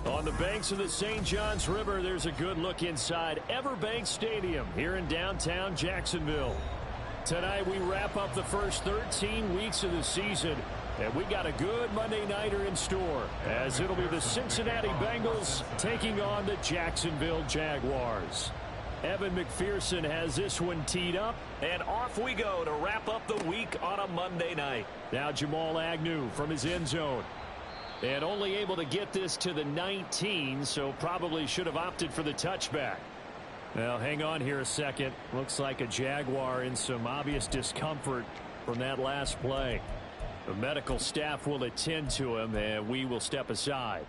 On the banks of the St. Johns River, there's a good look inside Everbank Stadium here in downtown Jacksonville. Tonight we wrap up the first 13 weeks of the season, and we got a good Monday nighter in store, as it'll be the Cincinnati Bengals taking on the Jacksonville Jaguars. Evan McPherson has this one teed up, and off we go to wrap up the week on a Monday night. Now Jamal Agnew from his end zone. And only able to get this to the 19, so probably should have opted for the touchback. Now, hang on here a second. Looks like a Jaguar in some obvious discomfort from that last play. The medical staff will attend to him, and we will step aside.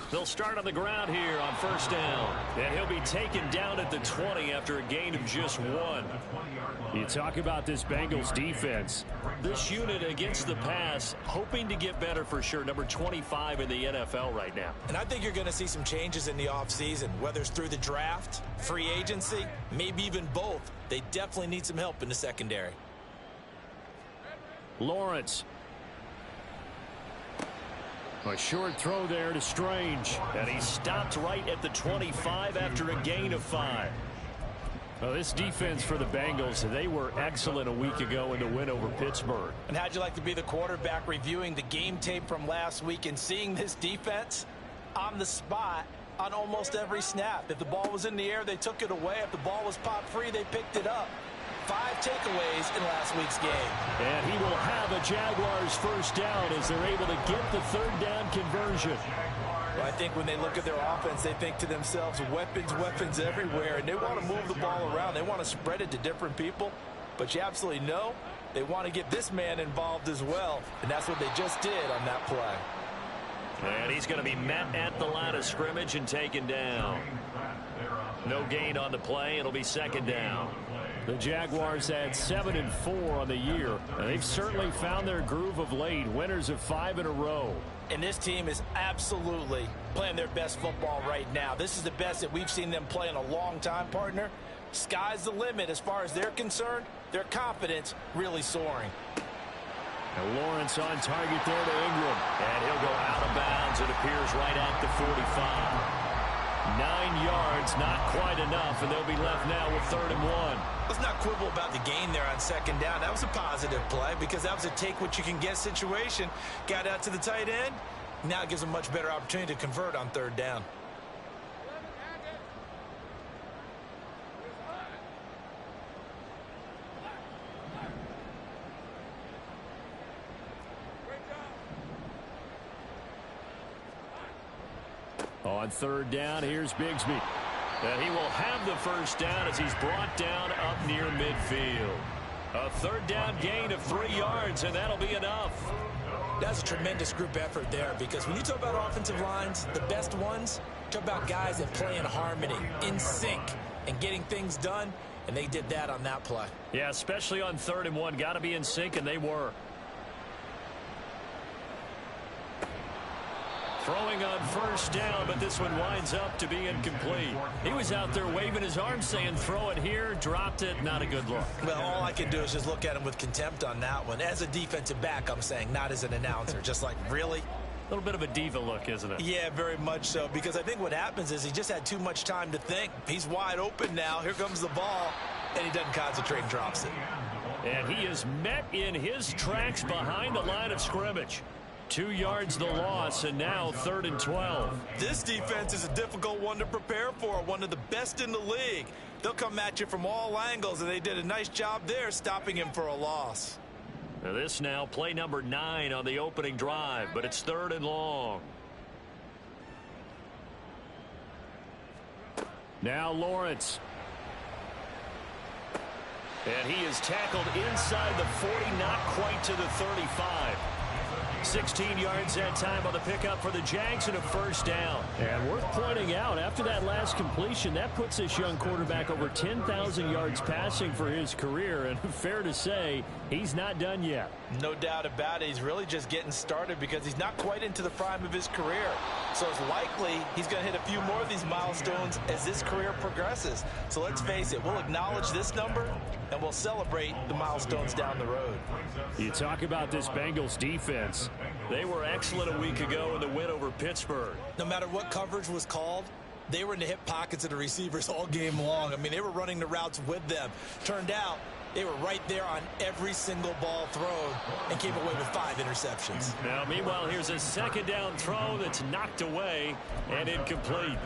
They'll start on the ground here on first down. And he'll be taken down at the 20 after a gain of just 1. You talk about this Bengals defense. This unit against the pass, hoping to get better for sure. Number 25 in the NFL right now. And I think you're going to see some changes in the offseason, whether it's through the draft, free agency, maybe even both. They definitely need some help in the secondary. Lawrence. A short throw there to Strange. And he stopped right at the 25 after a gain of 5. Well, this defense for the Bengals, they were excellent a week ago in the win over Pittsburgh. And how'd you like to be the quarterback reviewing the game tape from last week and seeing this defense on the spot on almost every snap? If the ball was in the air, they took it away. If the ball was popped free, they picked it up. 5 takeaways in last week's game. And he will have a Jaguars first down as they're able to get the third down conversion. Well, I think when they look at their offense, they think to themselves, weapons, weapons everywhere, and they want to move the ball around. They want to spread it to different people, but you absolutely know they want to get this man involved as well, and that's what they just did on that play. And he's going to be met at the line of scrimmage and taken down. No gain on the play. It'll be second down. The Jaguars had 7-4 on the year, and they've certainly found their groove of late. Winners of 5 in a row. And this team is absolutely playing their best football right now. This is the best that we've seen them play in a long time, partner. Sky's the limit as far as they're concerned. Their confidence really soaring. And Lawrence on target there to Ingram. And he'll go out of bounds. It appears right at the 45. 9 yards, not quite enough, and they'll be left now with 3rd and 1. Let's not quibble about the gain there on second down. That was a positive play because that was a take-what-you-can-get situation. Got out to the tight end. Now it gives them a much better opportunity to convert on 3rd down. On 3rd down, here's Bigsby. And he will have the first down as he's brought down up near midfield. A 3rd down gain of 3 yards, and that'll be enough. That's a tremendous group effort there because when you talk about offensive lines, the best ones, talk about guys that play in harmony, in sync, and getting things done, and they did that on that play. Yeah, especially on 3rd and 1. Got to be in sync, and they were. Throwing on first down, but this one winds up to be incomplete. He was out there waving his arms saying, throw it here, dropped it, not a good look. Well, all I can do is just look at him with contempt on that one. As a defensive back, I'm saying, not as an announcer. Just like, really? A little bit of a diva look, isn't it? Yeah, very much so, because I think what happens is he just had too much time to think. He's wide open now. Here comes the ball, and he doesn't concentrate and drops it. And he is met in his tracks behind the line of scrimmage. 2 yards the loss, and now 3rd and 12. This defense is a difficult one to prepare for, one of the best in the league. They'll come at you from all angles, and they did a nice job there stopping him for a loss. Now this now play number 9 on the opening drive, but it's 3rd and long. Now Lawrence. And he is tackled inside the 40, not quite to the 35. 16 yards that time on the pickup for the Jags and a first down. And worth pointing out, after that last completion, that puts this young quarterback over 10,000 yards passing for his career. And fair to say, he's not done yet. No doubt about it. He's really just getting started because he's not quite into the prime of his career. So it's likely he's going to hit a few more of these milestones as his career progresses. So let's face it, we'll acknowledge this number and we'll celebrate the milestones down the road. You talk about this Bengals defense. They were excellent a week ago in the win over Pittsburgh. No matter what coverage was called, they were in the hip pockets of the receivers all game long. I mean, they were running the routes with them. Turned out they were right there on every single ball thrown and came away with 5 interceptions. Now, meanwhile, here's a second down throw that's knocked away and incomplete.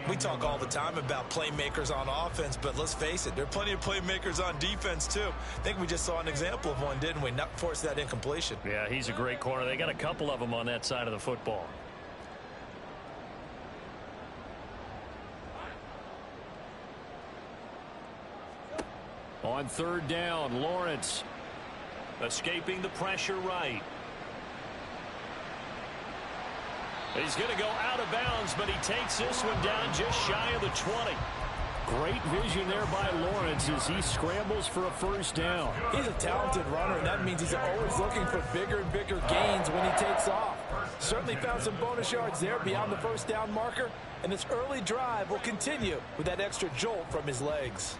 We talk all the time about playmakers on offense, but let's face it, there are plenty of playmakers on defense, too. I think we just saw an example of one, didn't we? Not force that incompletion. Yeah, he's a great corner. They got a couple of them on that side of the football. On third down, Lawrence escaping the pressure right. He's going to go out of bounds, but he takes this one down just shy of the 20. Great vision there by Lawrence as he scrambles for a first down. He's a talented runner, and that means he's always looking for bigger and bigger gains when he takes off. Certainly found some bonus yards there beyond the first down marker, and this early drive will continue with that extra jolt from his legs.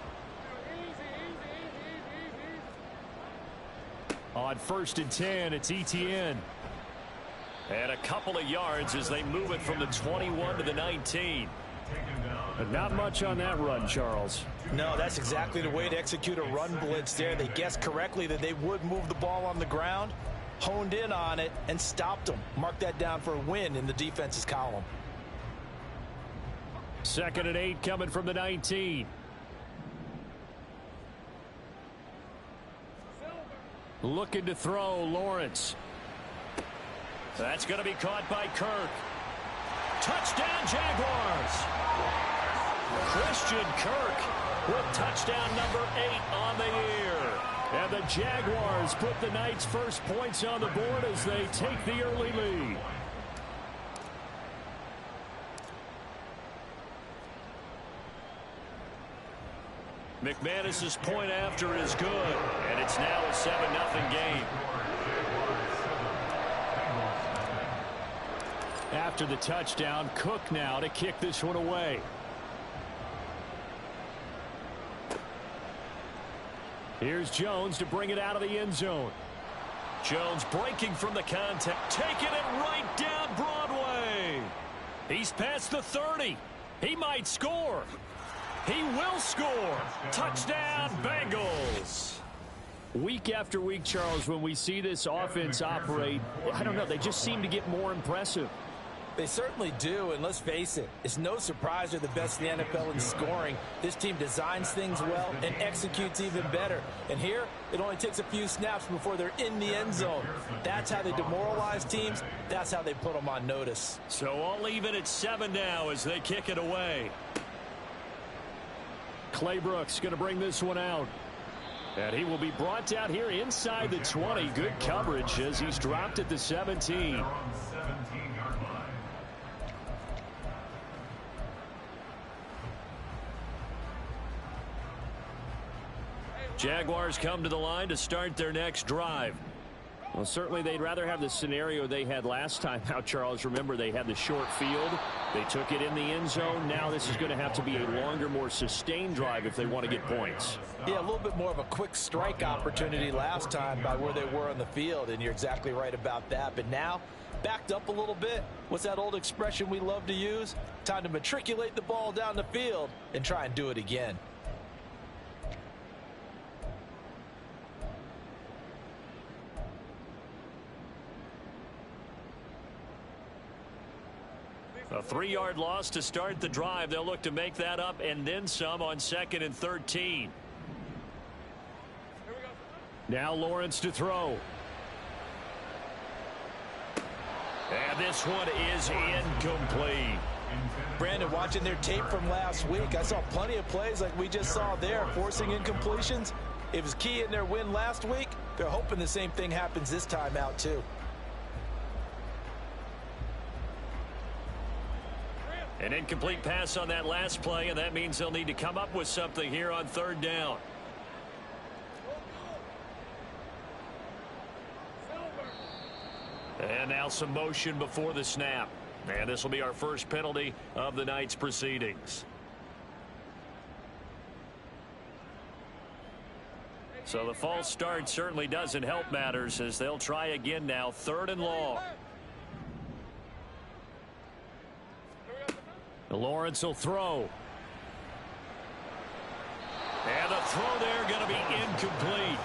On 1st and 10, it's ETN. And a couple of yards as they move it from the 21 to the 19. But not much on that run, Charles. No, that's exactly the way to execute a run blitz there. They guessed correctly that they would move the ball on the ground, honed in on it, and stopped them. Mark that down for a win in the defense's column. 2nd and 8 coming from the 19. Looking to throw, Lawrence. That's going to be caught by Kirk. Touchdown, Jaguars. Christian Kirk with touchdown number 8 on the year. And the Jaguars put the Knights' first points on the board as they take the early lead. McManus's point after is good, and it's now a 7-0 game. After the touchdown, Cook now to kick this one away. Here's Jones to bring it out of the end zone. Jones breaking from the contact, taking it right down Broadway. He's past the 30. He might score. He will score. Touchdown, Bengals. Week after week, Charles, when we see this offense operate, I don't know, they just seem to get more impressive. They certainly do, and let's face it, it's no surprise they're the best in the NFL in scoring. This team designs things well and executes even better. And here, it only takes a few snaps before they're in the end zone. That's how they demoralize teams. That's how they put them on notice. So all even at 7 now as they kick it away. Claybrooks going to bring this one out. And he will be brought down here inside the 20. Good coverage as he's dropped at the 17. Jaguars come to the line to start their next drive. Well, certainly they'd rather have the scenario they had last time out, Charles. Remember, they had the short field. They took it in the end zone. Now this is going to have to be a longer, more sustained drive if they want to get points. Yeah, a little bit more of a quick strike opportunity last time by where they were on the field, and you're exactly right about that. But now, backed up a little bit. What's that old expression we love to use? Time to matriculate the ball down the field and try and do it again. A 3-yard loss to start the drive. They'll look to make that up and then some on 2nd and 13. Now Lawrence to throw. And this one is incomplete. Brandon, watching their tape from last week, I saw plenty of plays like we just saw there, forcing incompletions. It was key in their win last week. They're hoping the same thing happens this time out, too. An incomplete pass on that last play, and that means they'll need to come up with something here on 3rd down. And now some motion before the snap. And this will be our first penalty of the night's proceedings. So the false start certainly doesn't help matters as they'll try again now. 3rd and long. Lawrence will throw. And the throw there going to be incomplete.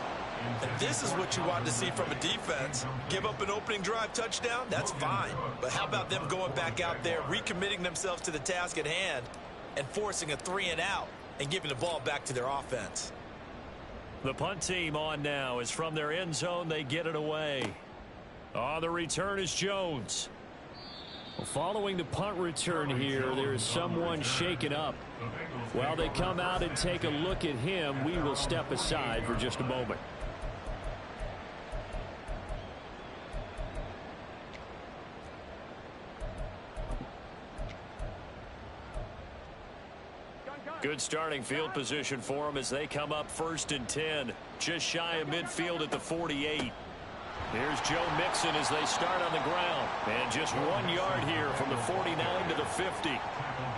And this is what you want to see from a defense. Give up an opening drive touchdown, that's fine. But how about them going back out there, recommitting themselves to the task at hand, and forcing a 3-and-out and giving the ball back to their offense. The punt team on now is from their end zone. They get it away. On the return is Jones. Well, following the punt return here, there is someone shaken up. While they come out and take a look at him, we will step aside for just a moment. Good starting field position for them as they come up 1st and 10. Just shy of midfield at the 48. Here's Joe Mixon as they start on the ground. And just 1 yard here from the 49 to the 50.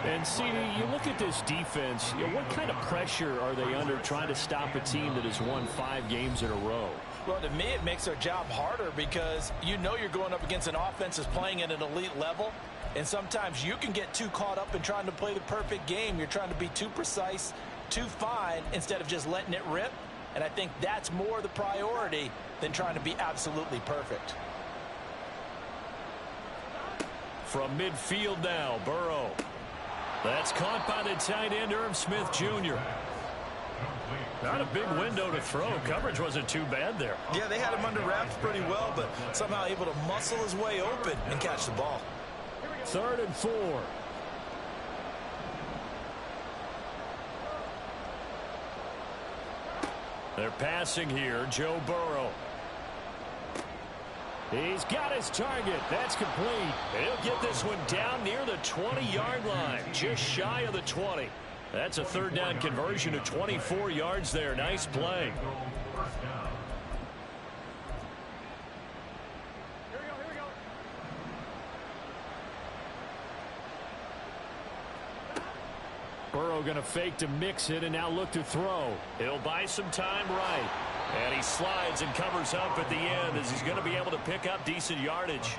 And CD, you look at this defense, what kind of pressure are they under trying to stop a team that has won 5 games in a row? Well, to me, it makes their job harder because you know you're going up against an offense that's playing at an elite level. And sometimes you can get too caught up in trying to play the perfect game. You're trying to be too precise, too fine, instead of just letting it rip. And I think that's more the priority than trying to be absolutely perfect. From midfield now, Burrow. That's caught by the tight end, Irv Smith Jr. Not a big window to throw. Coverage wasn't too bad there. Yeah, they had him under wraps pretty well, but somehow able to muscle his way open and catch the ball. 3rd and 4. They're passing here. Joe Burrow. He's got his target. That's complete. And he'll get this one down near the 20-yard line. Just shy of the 20. That's a 3rd down conversion of 24 yards there. Nice play. Burrow going to fake to mix it and now look to throw. He'll buy some time right. And he slides and covers up at the end as he's going to be able to pick up decent yardage.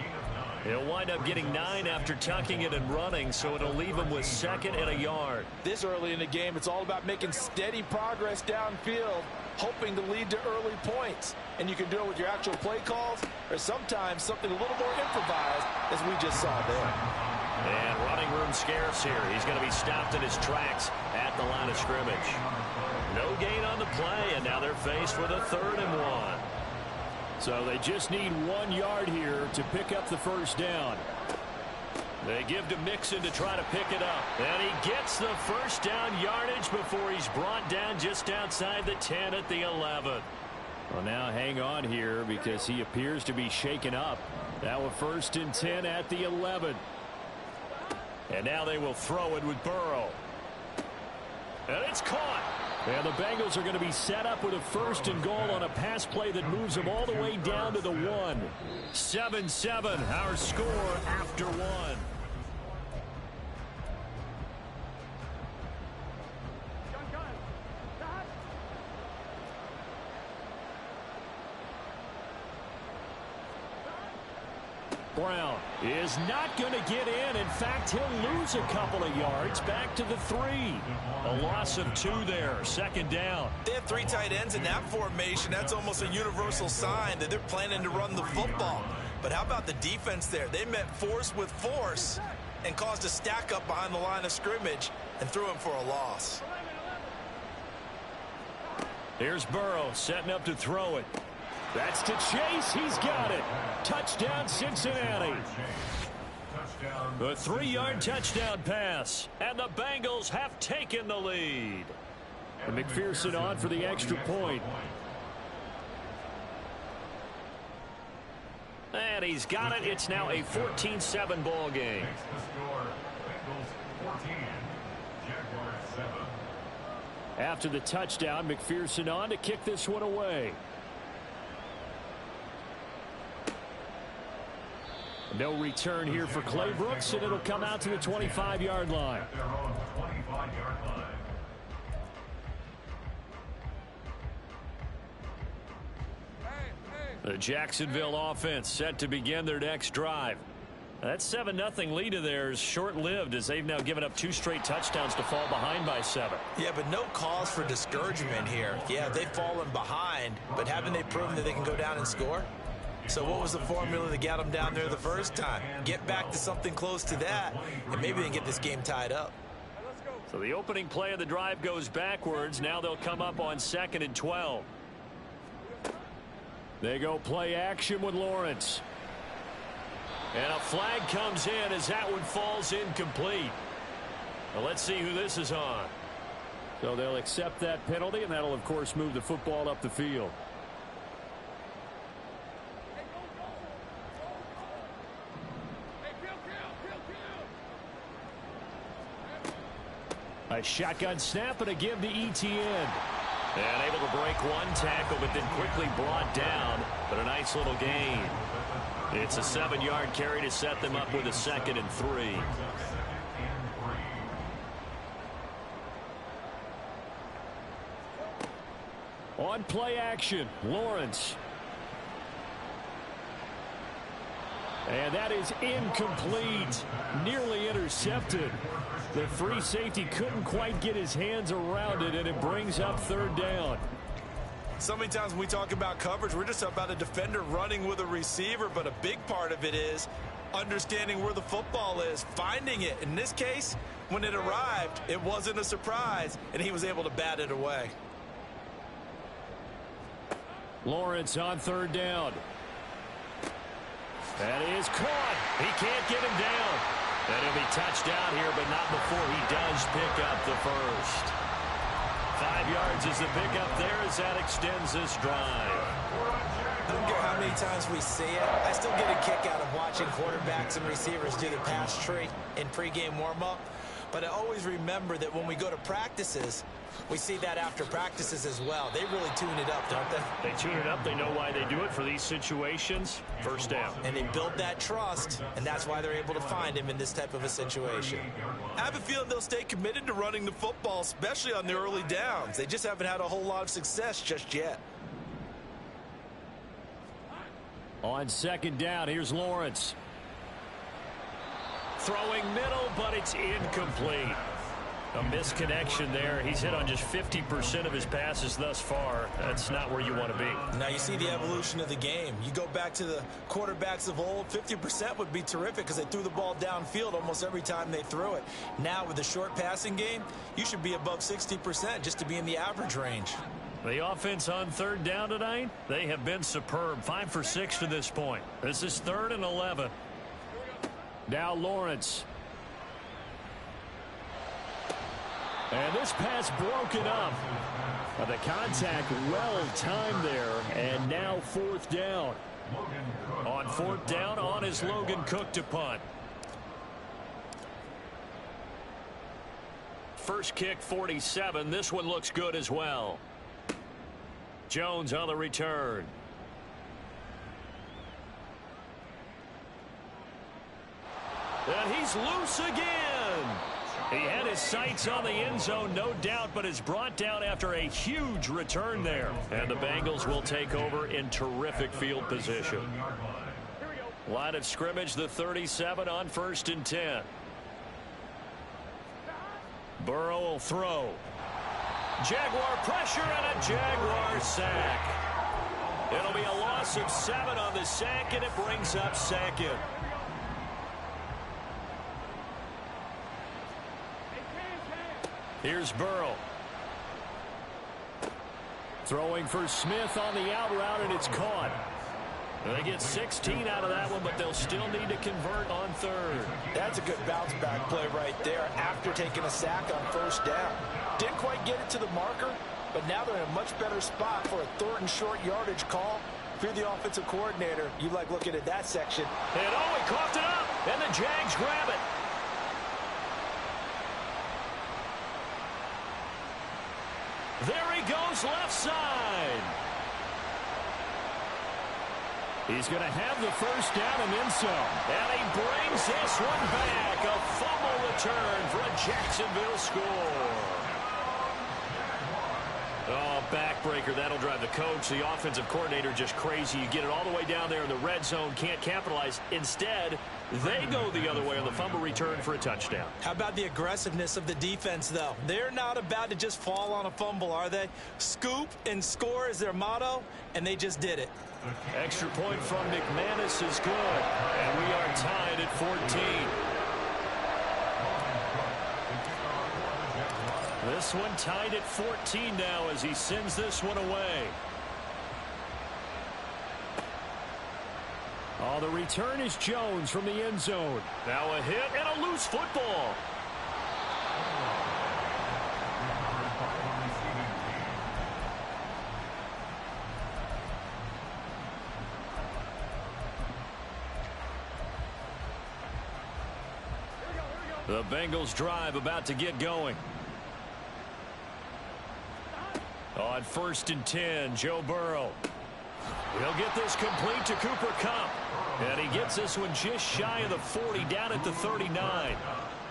He'll wind up getting 9 after tucking it and running, so it'll leave him with 2nd and a yard. This early in the game, it's all about making steady progress downfield, hoping to lead to early points. And you can do it with your actual play calls or sometimes something a little more improvised, as we just saw there. And running room scarce here. He's going to be stopped in his tracks at the line of scrimmage. No gain on the play, and now they're faced with a 3rd and 1. So they just need 1 yard here to pick up the 1st down. They give to Mixon to try to pick it up. And he gets the 1st down yardage before he's brought down just outside the 10 at the 11. Well, now hang on here because he appears to be shaken up. Now a 1st and 10 at the 11. And now they will throw it with Burrow. And it's caught. And the Bengals are going to be set up with a 1st and goal on a pass play that moves them all the way down to the 1. 7-7, our score after 1. Brown is not going to get in. In fact, he'll lose a couple of yards back to the 3. A loss of 2 there. 2nd down. They have 3 tight ends in that formation. That's almost a universal sign that they're planning to run the football. But how about the defense there? They met force with force and caused a stack up behind the line of scrimmage and threw him for a loss. Here's Burrow setting up to throw it. That's to Chase. He's got it. Touchdown, Cincinnati. A 3-yard touchdown pass. And the Bengals have taken the lead. And McPherson on for the extra point. And he's got it. It's now a 14-7 ball game. After the touchdown, McPherson on to kick this one away. No return here for Clay Brooks, and it'll come out to the 25-yard line. The Jacksonville offense set to begin their next drive. That 7-0 lead of theirs short-lived as they've now given up 2 straight touchdowns to fall behind by 7. Yeah, but no cause for discouragement here. Yeah, they've fallen behind, but haven't they proven that they can go down and score? So what was the formula that got them down there the first time? Get back to something close to that, and maybe they can get this game tied up. So the opening play of the drive goes backwards. Now they'll come up on 2nd and 12. They go play action with Lawrence. And a flag comes in as that one falls incomplete. Well, let's see who this is on. So they'll accept that penalty, and that'll, of course, move the football up the field. A shotgun snap and a give to ETN. And able to break one tackle, but then quickly brought down. But a nice little gain. It's a 7-yard carry to set them up with a 2nd and 3. On play action, Lawrence. And that is incomplete. Nearly intercepted. The free safety couldn't quite get his hands around it, and it brings up 3rd down. So many times when we talk about coverage, we're just about a defender running with a receiver, but a big part of it is understanding where the football is, finding it. In this case, when it arrived, it wasn't a surprise, and he was able to bat it away. Lawrence on 3rd down. That is caught. He can't get him down. And he'll be touched down here, but not before he does pick up the first. 5 yards is the pickup there as that extends this drive. I don't care how many times we see it. I still get a kick out of watching quarterbacks and receivers do the pass tree in pregame warm-up. But I always remember that when we go to practices, we see that after practices as well. They really tune it up, don't they? They tune it up. They know why they do it for these situations. First down. And they build that trust, and that's why they're able to find him in this type of a situation. I have a feeling they'll stay committed to running the football, especially on the early downs. They just haven't had a whole lot of success just yet. On 2nd down, here's Lawrence. Throwing middle, but it's incomplete. A misconnection there. He's hit on just 50% of his passes thus far. That's not where you want to be. Now you see the evolution of the game. You go back to the quarterbacks of old, 50% would be terrific because they threw the ball downfield almost every time they threw it. Now with the short passing game, you should be above 60% just to be in the average range. The offense on 3rd down tonight, they have been superb. 5 for 6 to this point. This is 3rd and 11. Now Lawrence. And this pass broken up. The contact well timed there. And now 4th down. On 4th down, on is Logan Cook to punt. First kick 47. This one looks good as well. Jones on the return. And he's loose again. He had his sights on the end zone, no doubt, but is brought down after a huge return there. And the Bengals will take over in terrific field position. Line of scrimmage, the 37 on 1st and 10. Burrow will throw. Jaguar pressure and a Jaguar sack. It'll be a loss of 7 on the sack, and it brings up 2nd. Here's Burrow. Throwing for Smith on the out route, and it's caught. They get 16 out of that one, but they'll still need to convert on 3rd. That's a good bounce back play right there after taking a sack on 1st down. Didn't quite get it to the marker, but now they're in a much better spot for a 3rd and short yardage call. If you're the offensive coordinator, you like looking at that section. And oh, he coughed it up, and the Jags grab it. There he goes left side. He's going to have the first down and then some. And he brings this one back. A fumble return for a Jacksonville score. Oh, backbreaker. That'll drive the coach, the offensive coordinator, just crazy. You get it all the way down there in the red zone, can't capitalize. Instead, they go the other way on the fumble return for a touchdown. How about the aggressiveness of the defense, though? They're not about to just fall on a fumble, are they? Scoop and score is their motto, and they just did it. Extra point from McManus is good, and we are tied at 14. This one tied at 14 now as he sends this one away. Oh, the return is Jones from the end zone. Now a hit and a loose football. The Bengals drive about to get going. On 1st and 10, Joe Burrow. He'll get this complete to Cooper Kupp. And he gets this one just shy of the 40, down at the 39.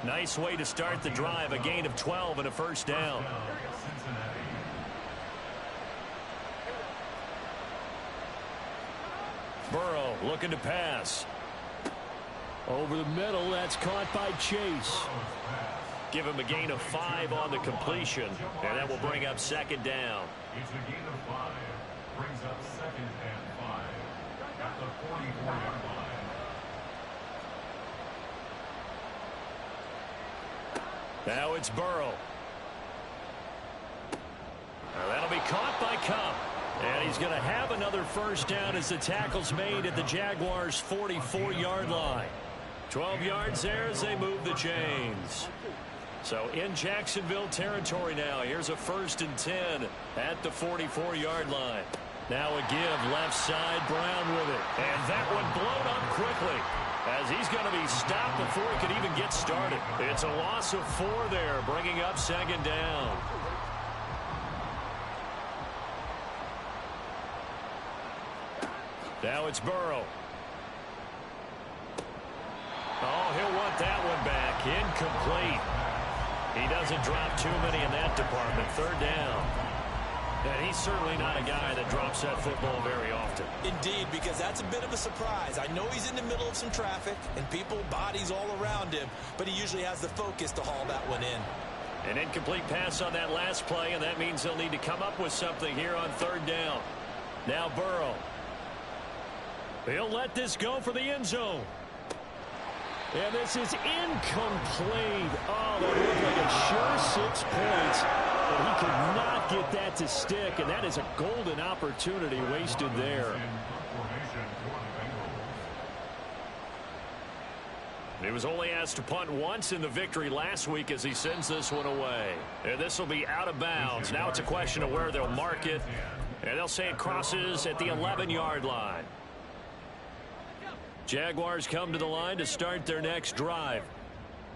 Nice way to start the drive, a gain of 12 and a first down. Burrow looking to pass. Over the middle, that's caught by Chase. Give him a gain of 5 on the completion, and that will bring up 2nd down. It's a gain of 5. Brings up 2nd and 5 at the 44-yard line. Now it's Burrow. Now that'll be caught by Kupp. And he's going to have another first down as the tackle's made at the Jaguars' 44-yard line. 12 yards there as they move the chains. So in Jacksonville territory now. Here's a 1st and 10 at the 44-yard line. Now a give left side, Brown with it. And that one blown up quickly as he's going to be stopped before he could even get started. It's a loss of 4 there, bringing up 2nd down. Now it's Burrow. Oh, he'll want that one back. Incomplete. He doesn't drop too many in that department. 3rd down. And he's certainly not a guy that drops that football very often. Indeed, because that's a bit of a surprise. I know he's in the middle of some traffic and people, bodies all around him, but he usually has the focus to haul that one in. An incomplete pass on that last play, and that means they'll need to come up with something here on 3rd down. Now Burrow. He'll let this go for the end zone. And this is incomplete. Oh, that looked like a sure 6 points. But he could not get that to stick, and that is a golden opportunity wasted there. He was only asked to punt once in the victory last week as he sends this one away. And this will be out of bounds. Now it's a question of where they'll mark it. And they'll say it crosses at the 11-yard line. Jaguars come to the line to start their next drive.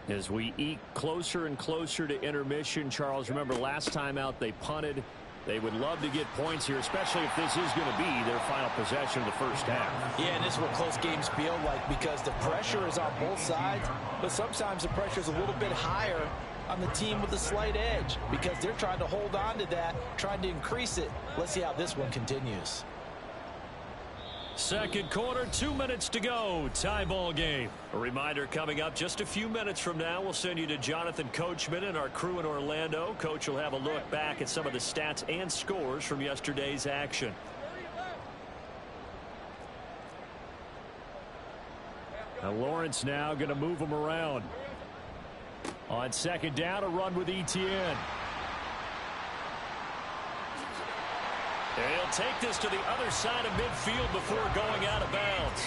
As we eke closer and closer to intermission, Charles, remember last time out they punted. They would love to get points here, especially if this is going to be their final possession of the first half. Yeah, and this is what close games feel like because the pressure is on both sides, but sometimes the pressure is a little bit higher on the team with a slight edge because they're trying to hold on to that, trying to increase it. Let's see how this one continues. Second quarter, 2 minutes to go. Tie ball game. A reminder coming up just a few minutes from now. We'll send you to Jonathan Coachman and our crew in Orlando. Coach will have a look back at some of the stats and scores from yesterday's action. Now Lawrence now going to move him around. On 2nd down, a run with Etienne. And he'll take this to the other side of midfield before going out of bounds.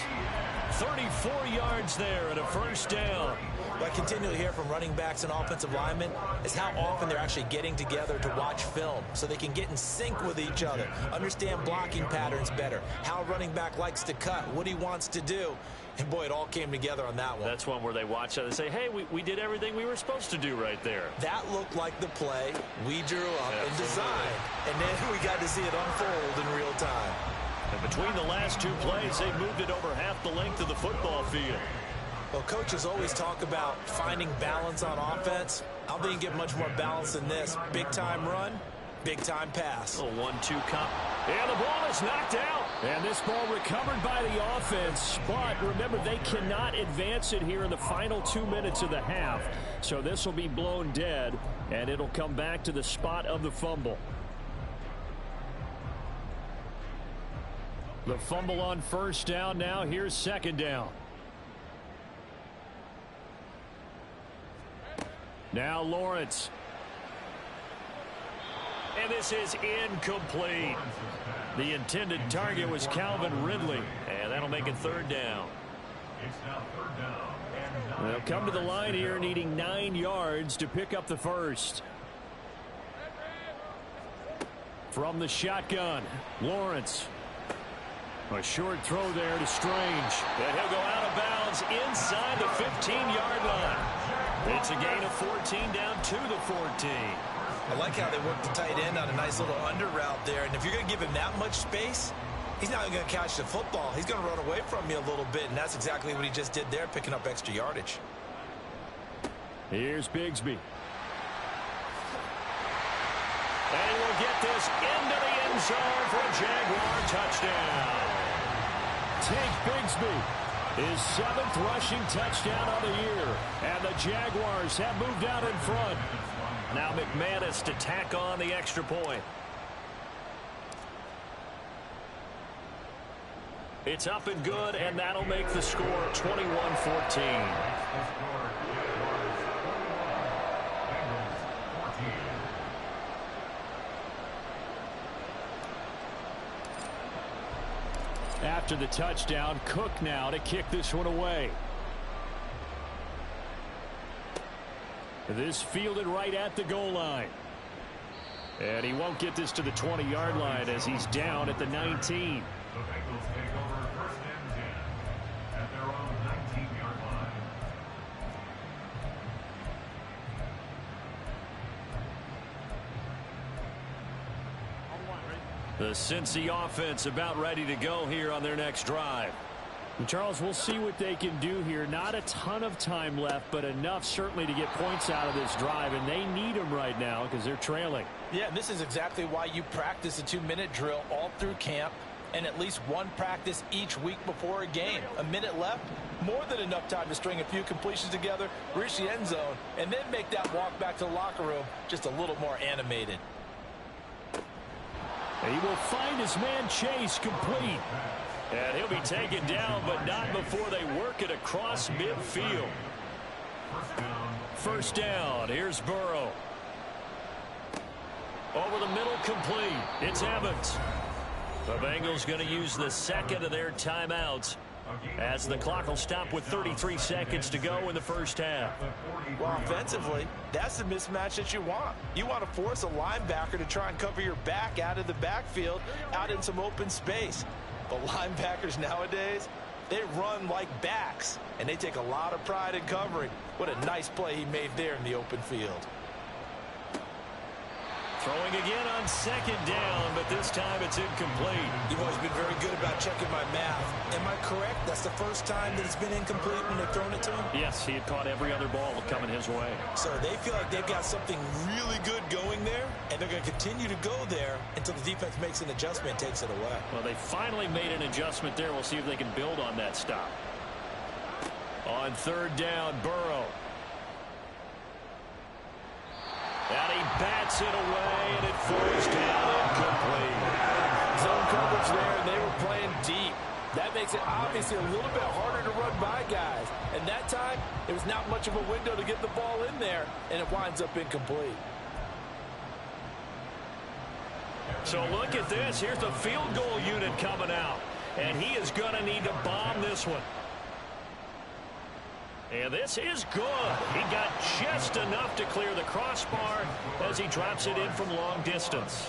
34 yards there and a first down. What I continually hear from running backs and offensive linemen is how often they're actually getting together to watch film so they can get in sync with each other, understand blocking patterns better, how a running back likes to cut, what he wants to do. And, boy, it all came together on that one. That's one where they watch it and say, hey, we did everything we were supposed to do right there. That looked like the play we drew up and designed. And then we got to see it unfold in real time. And between the last two plays, they moved it over half the length of the football field. Well, coaches always talk about finding balance on offense. I don't think you get much more balance than this. Big-time run, big-time pass. A 1-2 comp. And the ball is knocked out. And this ball recovered by the offense. But remember, they cannot advance it here in the final 2 minutes of the half. So this will be blown dead, and it'll come back to the spot of the fumble. The fumble on first down now. Here's second down. Now Lawrence. And this is incomplete. The intended target was Calvin Ridley. And that'll make it third down. It's now third down. They'll come to the line here needing 9 yards to pick up the first. From the shotgun, Lawrence. A short throw there to Strange. And he'll go out of bounds inside the 15-yard line. It's a gain of 14 down to the 14. I like how they work the tight end on a nice little under route there. And if you're going to give him that much space, he's not going to catch the football. He's going to run away from you a little bit, and that's exactly what he just did there, picking up extra yardage. Here's Bigsby. And he will get this into the end zone for a Jaguar touchdown. Tank Bigsby, his 7th rushing touchdown of the year. And the Jaguars have moved out in front. Now McManus to tack on the extra point. It's up and good, and that'll make the score 21-14. After the touchdown, Cook now to kick this one away. This fielded right at the goal line. And he won't get this to the 20-yard line as he's down at the 19. The Bengals take over first and 10 at their own 19-yard line. The Cincy offense about ready to go here on their next drive. And Charles, we'll see what they can do here. Not a ton of time left, but enough certainly to get points out of this drive, and they need them right now because they're trailing. Yeah, this is exactly why you practice a 2-minute drill all through camp and at least one practice each week before a game. A minute left, more than enough time to string a few completions together, reach the end zone, and then make that walk back to the locker room just a little more animated. And he will find his man Chase complete. And he'll be taken down, but not before they work it across midfield. First down. Here's Burrow. Over the middle, complete. It's Evans. The Bengals going to use the second of their timeouts as the clock will stop with 33 seconds to go in the first half. Well, offensively, that's the mismatch that you want. You want to force a linebacker to try and cover your back out of the backfield, out in some open space. But linebackers nowadays, they run like backs, and they take a lot of pride in covering. What a nice play he made there in the open field. Throwing again on second down, but this time it's incomplete. You've always been very good about checking my math. Am I correct? That's the first time that it's been incomplete when they've thrown it to him? Yes, he had caught every other ball coming his way. So they feel like they've got something really good going there, and they're going to continue to go there until the defense makes an adjustment and takes it away. Well, they finally made an adjustment there. We'll see if they can build on that stop. On third down, Burrow. And he bats it away, and it falls down incomplete. Zone coverage there, and they were playing deep. That makes it obviously a little bit harder to run by guys. And that time, it was not much of a window to get the ball in there, and it winds up incomplete. So look at this. Here's the field goal unit coming out. And he is going to need to bomb this one. And this is good. He got just enough to clear the crossbar as he drops it in from long distance.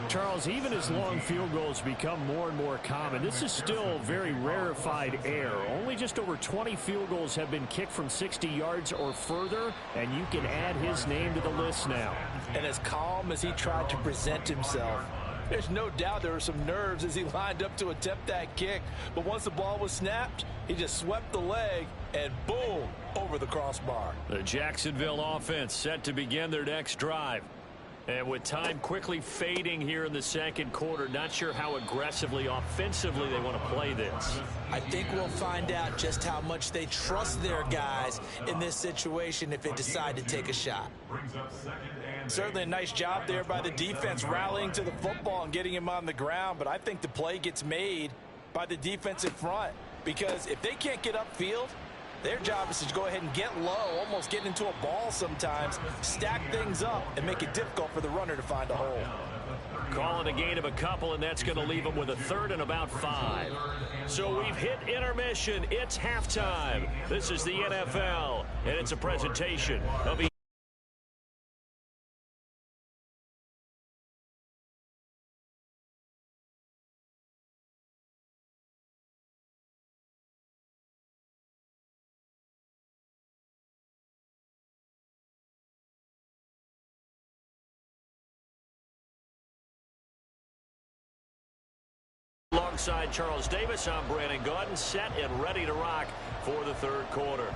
Charles, even as long field goals become more and more common, this is still very rarefied air. Only just over 20 field goals have been kicked from 60 yards or further, and you can add his name to the list now. And as calm as he tried to present himself, There's no doubt there were some nerves as he lined up to attempt that kick. But once the ball was snapped, he just swept the leg and boom, over the crossbar. The Jacksonville offense set to begin their next drive. And with time quickly fading here in the second quarter, not sure how aggressively, offensively they want to play this. I think we'll find out just how much they trust their guys in this situation if they decide to take a shot. Certainly a nice job there by the defense rallying to the football and getting him on the ground, but I think the play gets made by the defensive front because if they can't get upfield, their job is to go ahead and get low, almost get into a ball sometimes, stack things up, and make it difficult for the runner to find a hole. Calling a gain of a couple, and that's going to leave them with a third and about 5. So we've hit intermission. It's halftime. This is the NFL, and it's a presentation of alongside Charles Davis. I'm Brandon Gaudin, set and ready to rock for the third quarter.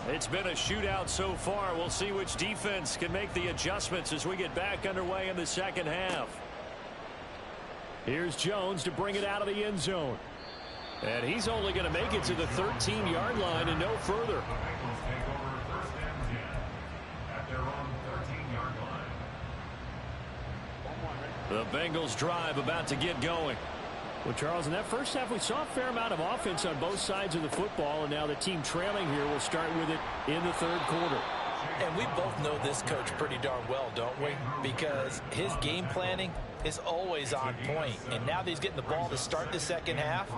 It's been a shootout so far. We'll see which defense can make the adjustments as we get back underway in the second half. Here's Jones to bring it out of the end zone. And he's only going to make it to the 13-yard line and no further. The Bengals drive about to get going. Well, Charles, in that first half, we saw a fair amount of offense on both sides of the football, and now the team trailing here will start with it in the third quarter. And we both know this coach pretty darn well, don't we? Because his game planning is always on point. And now that he's getting the ball to start the second half,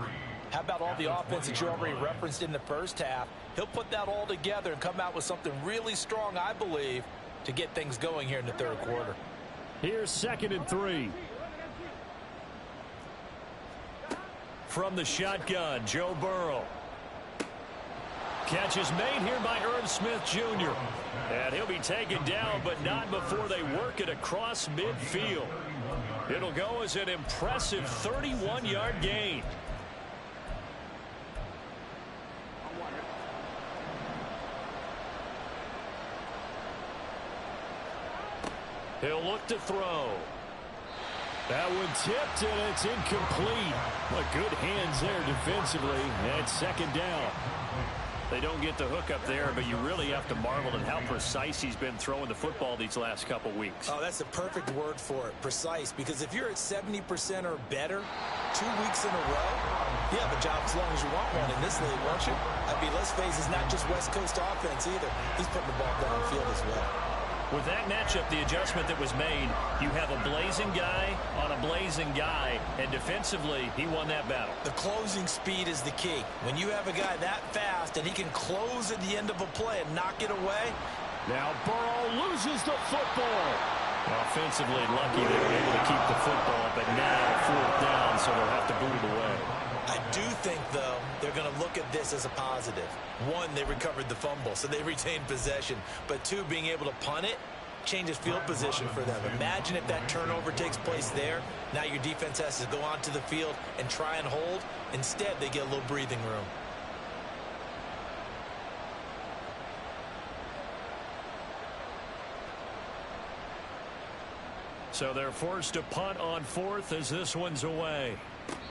how about all the offense that you already referenced in the first half? He'll put that all together and come out with something really strong, I believe, to get things going here in the third quarter. Here's 2nd and 3. From the shotgun, Joe Burrow. Catch is made here by Irv Smith Jr. And he'll be taken down, but not before they work it across midfield. It'll go as an impressive 31-yard gain. He'll look to throw. That one tipped, and it's incomplete. But good hands there defensively. And it's second down. They don't get the hook up there, but you really have to marvel at how precise he's been throwing the football these last couple weeks. Oh, that's the perfect word for it, precise. Because if you're at 70% or better 2 weeks in a row, you have a job as long as you want one in this league, won't you? I mean, let's face it, it's not just West Coast offense either. He's putting the ball downfield as well. With that matchup, the adjustment that was made, you have a blazing guy on a blazing guy, and defensively, he won that battle. The closing speed is the key. When you have a guy that fast and he can close at the end of a play and knock it away. Now Burrow loses the football. Offensively, lucky they were able to keep the football, but now 4th down, so they'll have to boot it away. I do think, though, they're going to look at this as a positive. 1, they recovered the fumble, so they retained possession. But 2, being able to punt it changes field position for them. Imagine if that turnover takes place there. Now your defense has to go onto the field and try and hold. Instead, they get a little breathing room. So they're forced to punt on 4th as this one's away.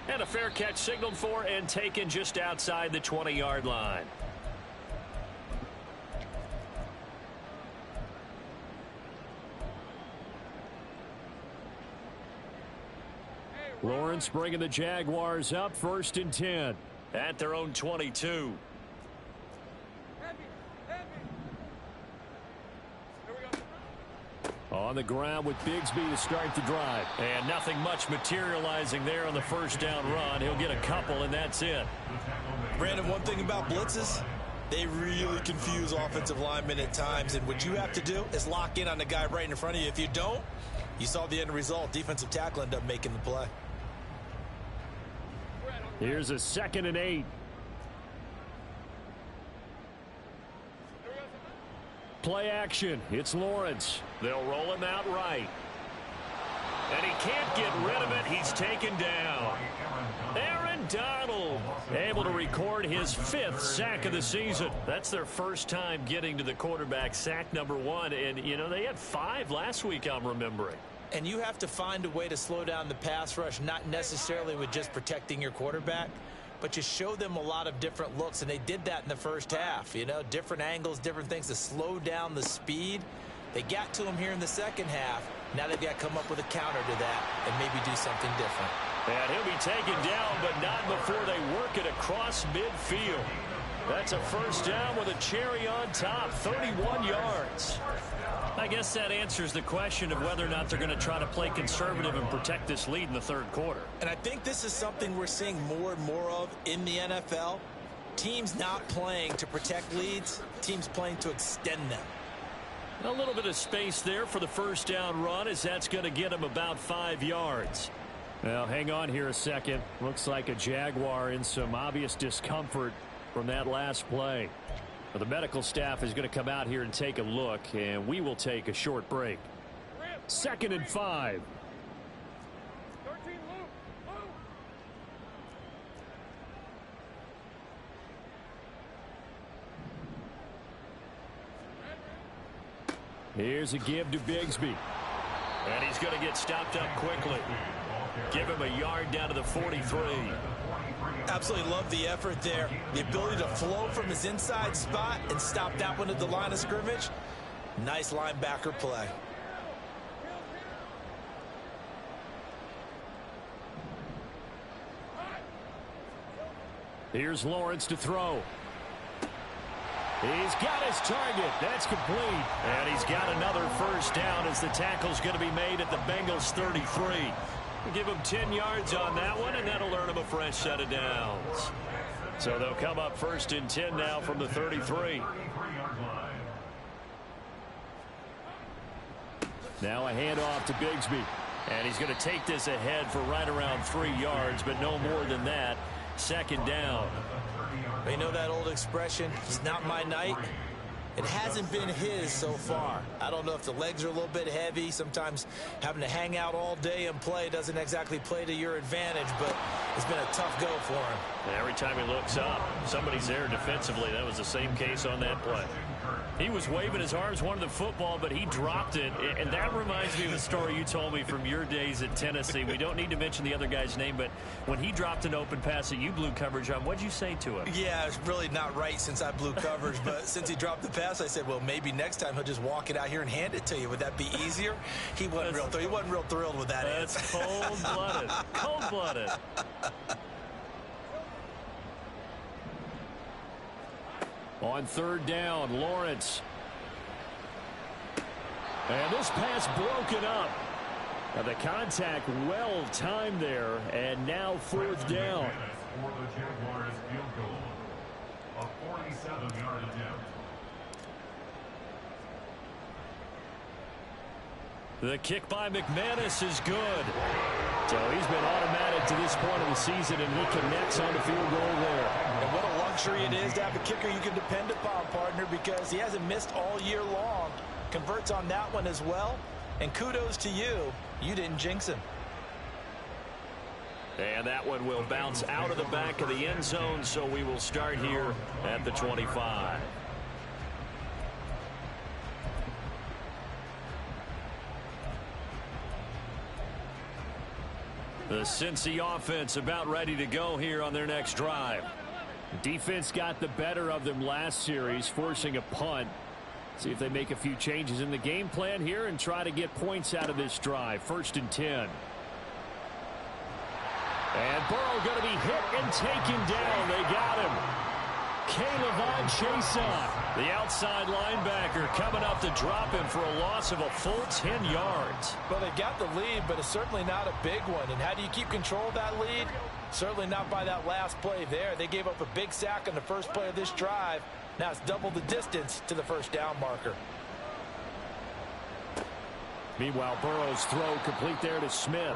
And a fair catch signaled for and taken just outside the 20-yard line. Lawrence bringing the Jaguars up 1st and 10 at their own 22. On the ground with Bigsby to start the drive. And nothing much materializing there on the first down run. He'll get a couple, and that's it. Brandon, one thing about blitzes, they really confuse offensive linemen at times. And what you have to do is lock in on the guy right in front of you. If you don't, you saw the end result. Defensive tackle ended up making the play. Here's a 2nd and 8. Play action. It's Lawrence. They'll roll him out right. And he can't get rid of it. He's taken down. Aaron Donald able to record his 5th sack of the season. That's their first time getting to the quarterback, sack number 1. And, you know, they had 5 last week, I'm remembering. And you have to find a way to slow down the pass rush, not necessarily with just protecting your quarterback, but you show them a lot of different looks, and they did that in the first half. You know, different angles, different things to slow down the speed. They got to him here in the second half. Now they've got to come up with a counter to that and maybe do something different. And he'll be taken down, but not before they work it across midfield. That's a first down with a cherry on top, 31 yards. I guess that answers the question of whether or not they're going to try to play conservative and protect this lead in the third quarter. And I think this is something we're seeing more and more of in the NFL. Teams not playing to protect leads, teams playing to extend them. A little bit of space there for the first down run, as that's going to get him about 5 yards. Now, hang on here a second. Looks like a Jaguar in some obvious discomfort from that last play. Well, the medical staff is going to come out here and take a look, and we will take a short break. 2nd and 5. Here's a give to Bigsby. And he's going to get stopped up quickly. Give him a yard down to the 43. Absolutely love the effort there. The ability to flow from his inside spot and stop that one at the line of scrimmage. Nice linebacker play. Here's Lawrence to throw. He's got his target. That's complete. And he's got another first down as the tackle's going to be made at the Bengals 33. We'll give him 10 yards on that one, and that'll earn him a fresh set of downs. So they'll come up 1st and 10 now from the 33. Now a handoff to Bigsby. And he's going to take this ahead for right around 3 yards, but no more than that. 2nd down. You know that old expression, it's not my night? It hasn't been his so far. I don't know if the legs are a little bit heavy. Sometimes having to hang out all day and play doesn't exactly play to your advantage, but it's been a tough go for him. And every time he looks up, somebody's there defensively. That was the same case on that play. He was waving his arms, wanted the football, but he dropped it. And that reminds me of the story you told me from your days at Tennessee. We don't need to mention the other guy's name, but when he dropped an open pass that you blew coverage on, what'd you say to him? Yeah, it's really not right since I blew coverage, but since he dropped the pass, I said, well, maybe next time he'll just walk it out here and hand it to you. Would that be easier? He wasn't real thrilled with that. That's cold-blooded. Cold-blooded. On 3rd down, Lawrence. And this pass broken up. Now the contact well timed there, and now 4th down. For the Jaguars field goal, a 47-yard attempt. The kick by McManus is good. So he's been automatic to this point of the season, and he connects on the field goal there. And what a luxury it is to have a kicker you can depend upon, partner, because he hasn't missed all year long. Converts on that one as well. And kudos to you. You didn't jinx him. And that one will bounce out of the back of the end zone, so we will start here at the 25. The Cincy offense about ready to go here on their next drive. Defense got the better of them last series, forcing a punt. See if they make a few changes in the game plan here and try to get points out of this drive. 1st and 10. And Burrow going to be hit and taken down. They got him. K'Lavon Chaisson, the outside linebacker, coming up to drop him for a loss of a full 10 yards. Well, they got the lead, but it's certainly not a big one. And how do you keep control of that lead? Certainly not by that last play there. They gave up a big sack on the first play of this drive. Now it's double the distance to the first down marker. Meanwhile, Burrow's throw complete there to Smith.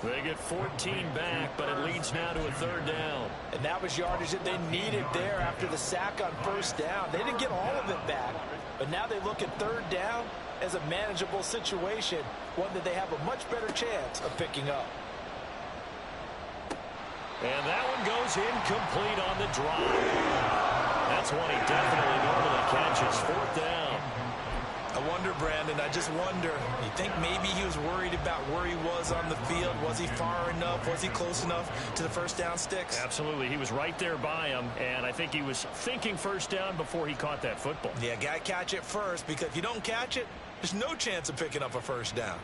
They get 14 back, but it leads now to a third down. And that was yardage that they needed there after the sack on first down. They didn't get all of it back, but now they look at third down as a manageable situation, one that they have a much better chance of picking up. And that one goes incomplete on the drive. That's one he definitely normally catches. Fourth down. I wonder, Brandon, I just wonder, you think maybe he was worried about where he was on the field? Was he far enough? Was he close enough to the first down sticks? Absolutely. He was right there by him, and I think he was thinking first down before he caught that football. Yeah, got to catch it first, because if you don't catch it, there's no chance of picking up a first down.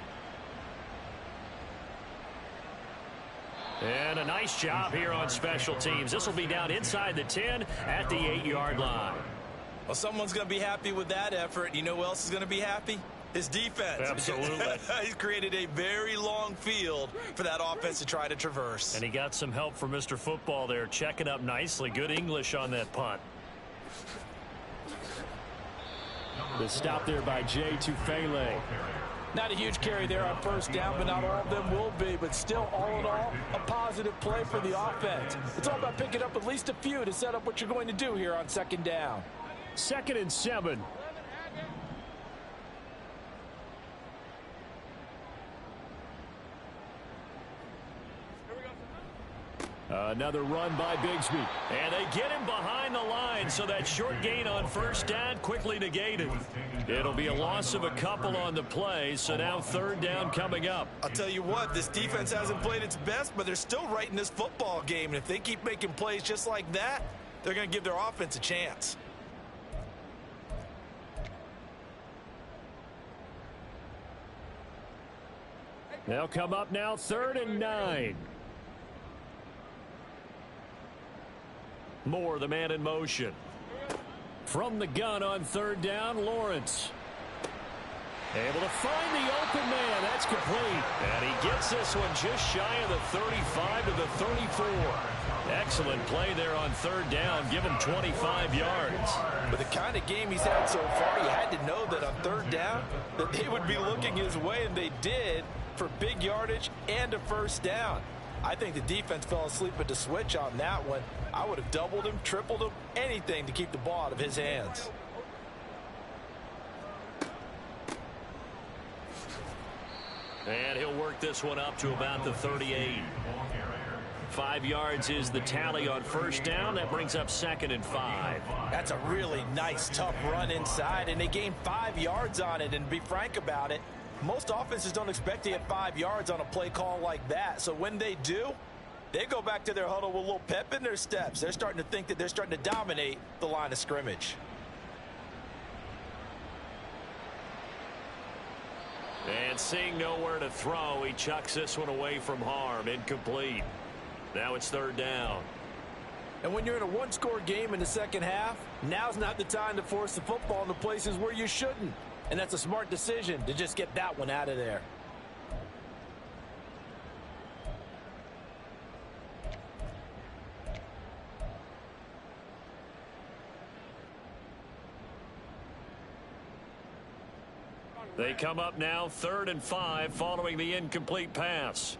And a nice job here on special teams. This will be down inside the 10 at the 8-yard line. Well, someone's going to be happy with that effort. You know who else is going to be happy? His defense. Absolutely. He's created a very long field for that offense to try to traverse. And he got some help from Mr. Football there, checking up nicely. Good English on that punt. The stop there by Jay Tufele. Not a huge carry there on first down, but not all of them will be. But still, all in all, a positive play for the offense. It's all about picking up at least a few to set up what you're going to do here on second down. 2nd and 7. Another run by Bigsby. And they get him behind the line, so that short gain on first down quickly negated. It'll be a loss of a couple on the play, so now third down coming up. I'll tell you what, this defense hasn't played its best, but they're still right in this football game. And if they keep making plays just like that, they're going to give their offense a chance. They'll come up now 3rd and 9. Moore, the man in motion. From the gun on third down, Lawrence. Able to find the open man. That's complete. And he gets this one just shy of the 35 to the 34. Excellent play there on third down. Give him 25 yards. With the kind of game he's had so far, you had to know that on third down that they would be looking his way, and they did, for big yardage and a first down. I think the defense fell asleep at the switch on that one. I would have doubled him, tripled him, anything to keep the ball out of his hands. And he'll work this one up to about the 38. 5 yards is the tally on first down. That brings up 2nd and 5. That's a really nice, tough run inside, and they gained 5 yards on it. And to be frank about it, most offenses don't expect to get 5 yards on a play call like that. So when they do, they go back to their huddle with a little pep in their steps. They're starting to think that they're starting to dominate the line of scrimmage. And seeing nowhere to throw, he chucks this one away from harm. Incomplete. Now it's third down. And when you're in a one-score game in the second half, now's not the time to force the football in the places where you shouldn't. And that's a smart decision to just get that one out of there. They come up now 3rd and 5 following the incomplete pass.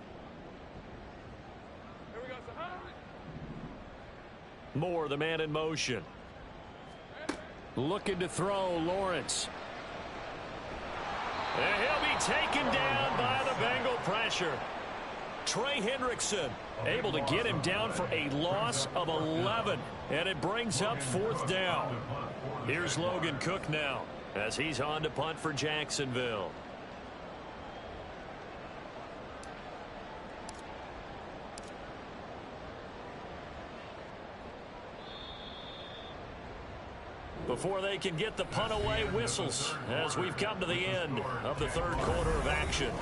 Moore, the man in motion. Looking to throw, Lawrence. And he'll be taken down by the Bengal pressure. Trey Hendrickson able to get him down for a loss of 11. And it brings up 4th down. Here's Logan Cook now as he's on to punt for Jacksonville. Before they can get the punt away, whistles as we've come to the end of the 3rd quarter of action.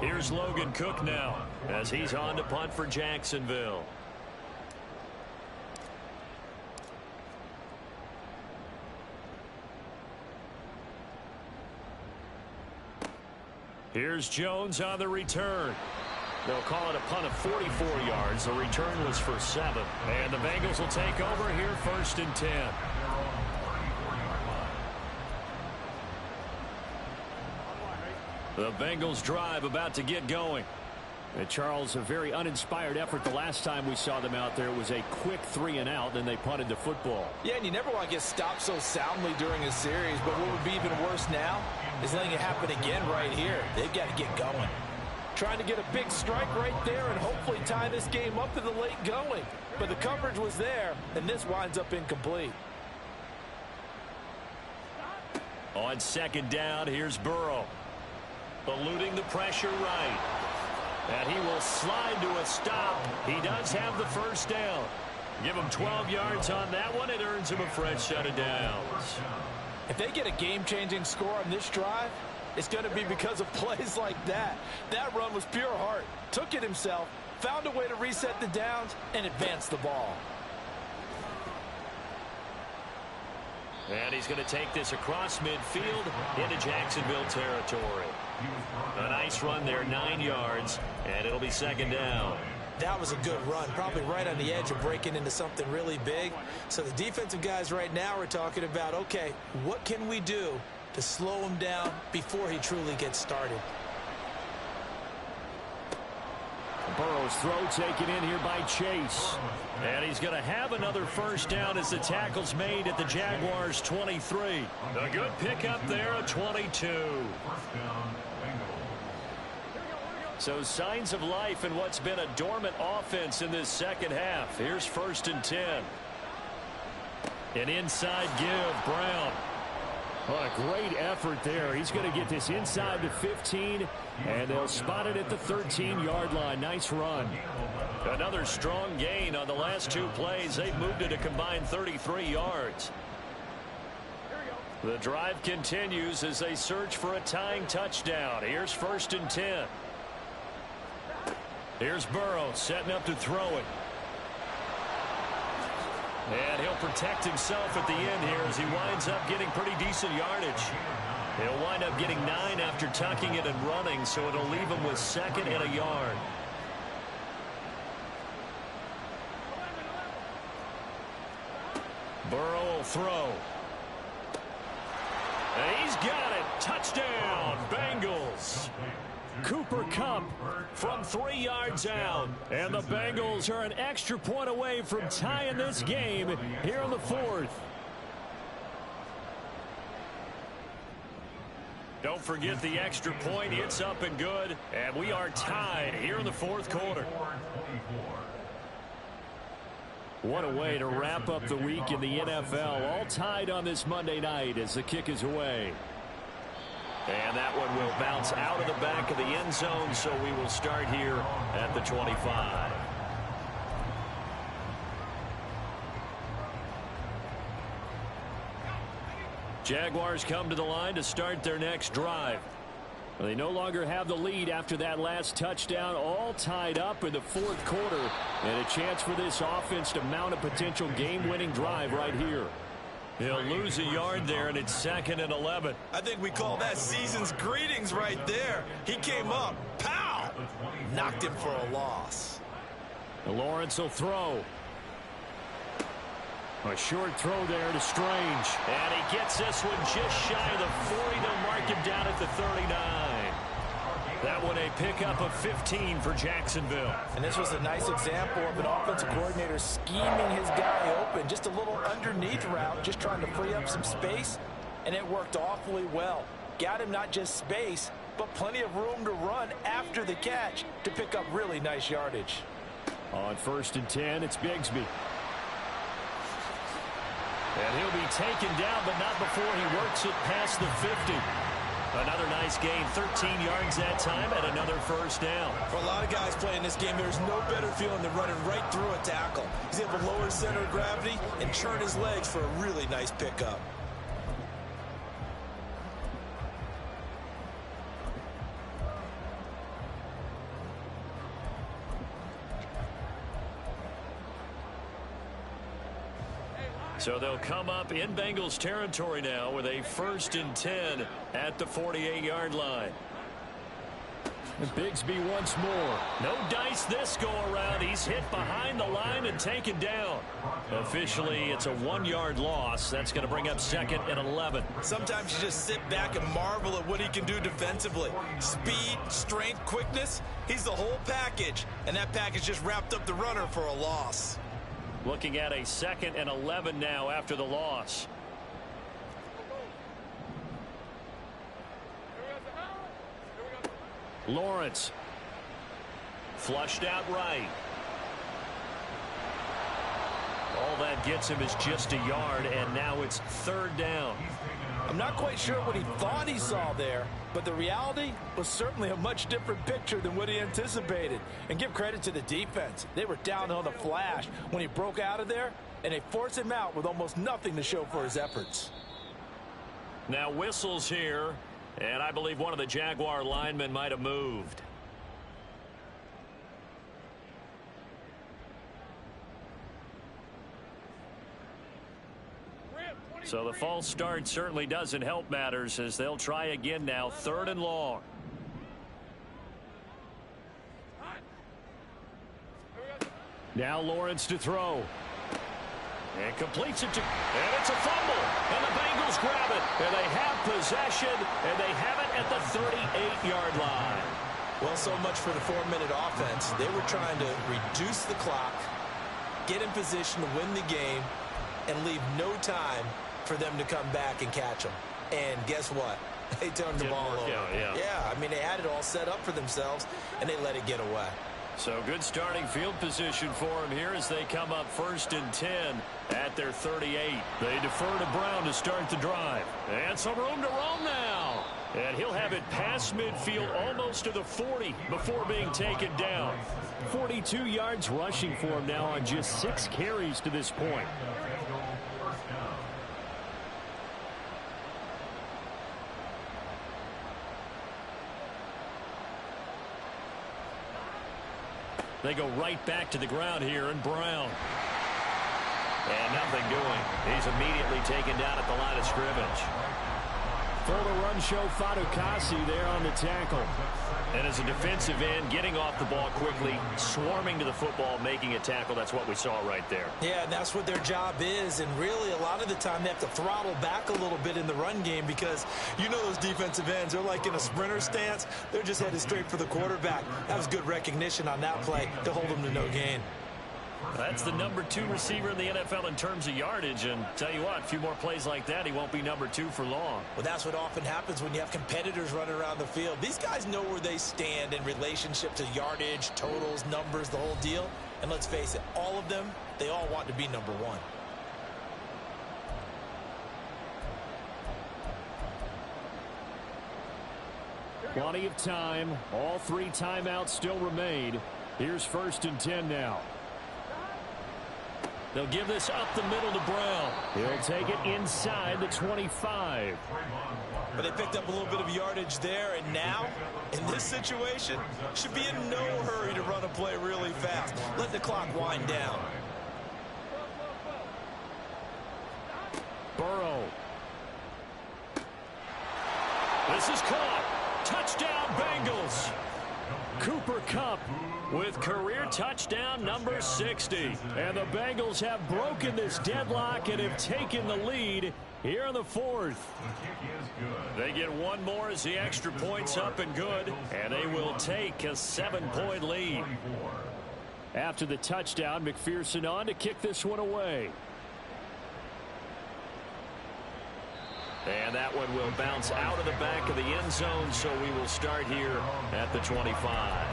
Here's Logan Cook now as he's on to punt for Jacksonville. Here's Jones on the return. They'll call it a punt of 44 yards. The return was for 7. And the Bengals will take over here 1st and 10. The Bengals drive about to get going. And Charles, a very uninspired effort the last time we saw them out there. It was a quick 3-and-out, then they punted the football. Yeah, and you never want to get stopped so soundly during a series, but what would be even worse now is letting it happen again right here. They've got to get going. Trying to get a big strike right there and hopefully tie this game up to the late going. But the coverage was there, and this winds up incomplete. On second down, here's Burrow. Eluding the pressure right. And he will slide to a stop. He does have the first down. Give him 12 yards on that one. It earns him a fresh set of downs. If they get a game-changing score on this drive, it's going to be because of plays like that. That run was pure heart. Took it himself, found a way to reset the downs, and advance the ball. And he's going to take this across midfield into Jacksonville territory. A nice run there, 9 yards, and it'll be second down. That was a good run, probably right on the edge of breaking into something really big. So the defensive guys right now are talking about, okay, what can we do to slow him down before he truly gets started? Burrow's throw taken in here by Chase. And he's going to have another first down as the tackle's made at the Jaguars' 23. A good pickup there, a 22. So signs of life in what's been a dormant offense in this second half. Here's 1st and 10. An inside give, Brown. What a great effort there. He's going to get this inside the 15, and they'll spot it at the 13-yard line. Nice run. Another strong gain on the last 2 plays. They've moved it a combined 33 yards. The drive continues as they search for a tying touchdown. Here's 1st and 10. Here's Burrow setting up to throw it. And he'll protect himself at the end here as he winds up getting pretty decent yardage. He'll wind up getting 9 after tucking it and running, so it'll leave him with 2nd and a yard. Burrow will throw. And he's got it. Touchdown, Bengals. Cooper Kupp from 3 yards out. And the Bengals are an extra point away from tying this game here in the 4th. Don't forget the extra point. It's up and good. And we are tied here in the 4th quarter. What a way to wrap up the week in the NFL. All tied on this Monday night as the kick is away. And that one will bounce out of the back of the end zone, so we will start here at the 25. Jaguars come to the line to start their next drive. They no longer have the lead after that last touchdown, all tied up in the 4th quarter, and a chance for this offense to mount a potential game-winning drive right here. He'll lose a yard there, and it's 2nd and 11. I think we call that season's greetings right there. He came up, pow! Knocked him for a loss. Lawrence will throw. A short throw there to Strange. And he gets this one just shy of the 40. They'll mark him down at the 39. That one a pickup of 15 for Jacksonville. And this was a nice example of an offensive coordinator scheming his guy open. Just a little underneath route, just trying to free up some space. And it worked awfully well. Got him not just space, but plenty of room to run after the catch to pick up really nice yardage. On 1st and 10, it's Bigsby. And he'll be taken down, but not before he works it past the 50. Another nice gain, 13 yards that time, and another first down. For a lot of guys playing this game, there's no better feeling than running right through a tackle. He's able to lower his center of gravity and churn his legs for a really nice pickup. So they'll come up in Bengals territory now with a 1st and 10 at the 48-yard line. And Bigsby once more. No dice this go-around. He's hit behind the line and taken down. Officially, it's a 1-yard loss. That's going to bring up 2nd and 11. Sometimes you just sit back and marvel at what he can do defensively. Speed, strength, quickness. He's the whole package. And that package just wrapped up the runner for a loss. Looking at a 2nd and 11 now after the loss. Lawrence. Flushed out right. All that gets him is just a yard, and now it's 3rd down. I'm not quite sure what he thought he saw there, but the reality was certainly a much different picture than what he anticipated. And give credit to the defense. They were down on the flash when he broke out of there, and they forced him out with almost nothing to show for his efforts. Now whistles here, and I believe one of the Jaguar linemen might have moved. So the false start certainly doesn't help matters as they'll try again now, 3rd and long. Now Lawrence to throw. And completes it to, and it's a fumble. And the Bengals grab it. And they have possession, and they have it at the 38-yard line. Well, so much for the 4-minute offense. They were trying to reduce the clock, get in position to win the game, and leave no time for them to come back and catch them. And guess what? They turned the ball over. Yeah, I mean, they had it all set up for themselves, and they let it get away. So good starting field position for them here as they come up 1st and 10 at their 38. They defer to Brown to start the drive. And some room to roam now. And he'll have it past midfield almost to the 40 before being taken down. 42 yards rushing for him now on just 6 carries to this point. They go right back to the ground here, and Brown. And nothing doing. He's immediately taken down at the line of scrimmage. For the run show, Fatukasi there on the tackle. And as a defensive end, getting off the ball quickly, swarming to the football, making a tackle. That's what we saw right there. Yeah, and that's what their job is. And really, a lot of the time, they have to throttle back a little bit in the run game because you know those defensive ends, they're like in a sprinter stance. They're just headed straight for the quarterback. That was good recognition on that play to hold them to no gain. That's the number 2 receiver in the NFL in terms of yardage. And tell you what, a few more plays like that, he won't be number 2 for long. Well, that's what often happens when you have competitors running around the field. These guys know where they stand in relationship to yardage, totals, numbers, the whole deal. And let's face it, all of them, they all want to be number 1. Plenty of time. All 3 timeouts still remain. Here's 1st and 10 now. They'll give this up the middle to Brown. He'll take it inside the 25. But they picked up a little bit of yardage there, and now, in this situation, should be in no hurry to run a play really fast. Let the clock wind down. Burrow. This is caught. Touchdown, Bengals. Cooper Kupp with career touchdown number 60. And the Bengals have broken this deadlock and have taken the lead here in the 4th. They get one more as the extra point's up and good, and they will take a 7-point lead. After the touchdown, McPherson on to kick this one away. And that one will bounce out of the back of the end zone, so we will start here at the 25.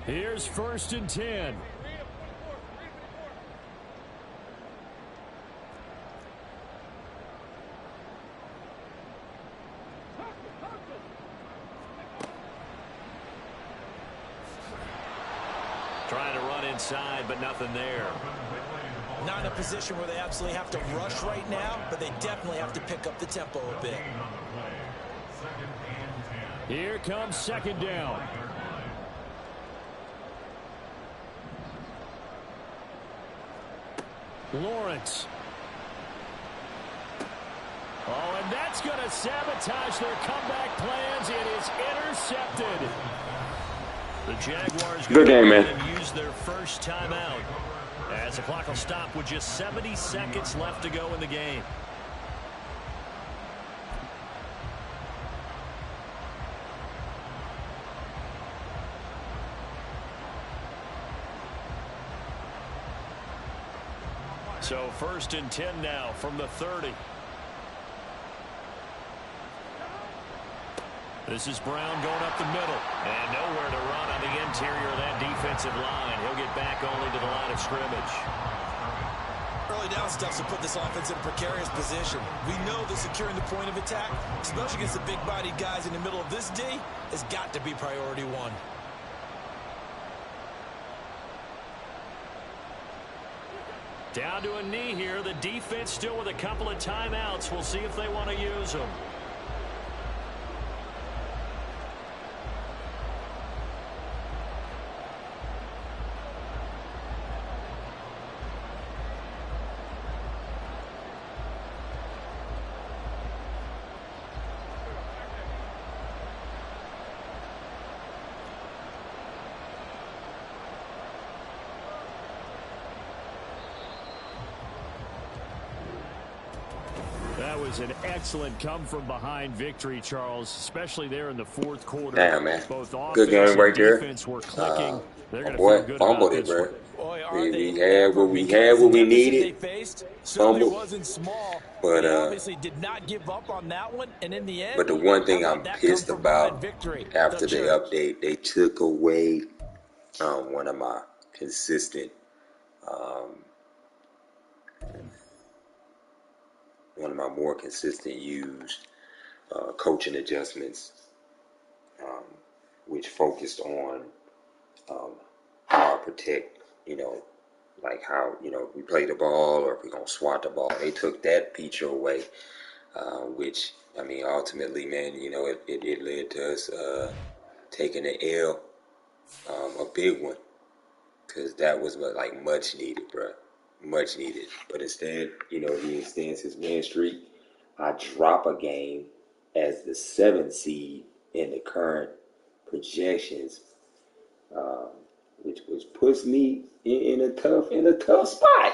Here's 1st and 10. Trying to run inside, but nothing there. Not in a position where they absolutely have to rush right now, but they definitely have to pick up the tempo a bit. Here comes second down. Lawrence. Oh, and that's going to sabotage their comeback plans. It is intercepted. The Jaguars Good game, man. use their first timeout as the clock will stop with just 70 seconds left to go in the game. So 1st and 10 now from the 30. This is Brown going up the middle. And nowhere to run on the interior of that defensive line. He'll get back only to the line of scrimmage. Early down stuff to put this offense in a precarious position. We know that securing the point of attack, especially against the big-bodied guys in the middle of this D, has got to be priority one. Down to a knee here. The defense still with a couple of timeouts. We'll see if they want to use them. That was an excellent come-from-behind victory, Charles, especially there in the fourth quarter. Damn, man. Both Good game right there. defense were clicking. They're going to Boy, feel good fumbled about it, this bro. one. Boy, We had what we needed. Fumbled. Wasn't small, But they obviously did not give up on that one. And in the end, but the one thing how I'm about that pissed come-from-behind about victory? after The the church. update, they took away one of my consistent one of my more consistent used coaching adjustments, which focused on how I protect, like how, we play the ball or if we're going to swat the ball. They took that feature away, which, I mean, ultimately, man, it led to us taking an L, a big one, because that was like much needed, bro. Much needed. But instead, he extends his win streak. I drop a game as the 7th seed in the current projections, which puts me in a tough spot,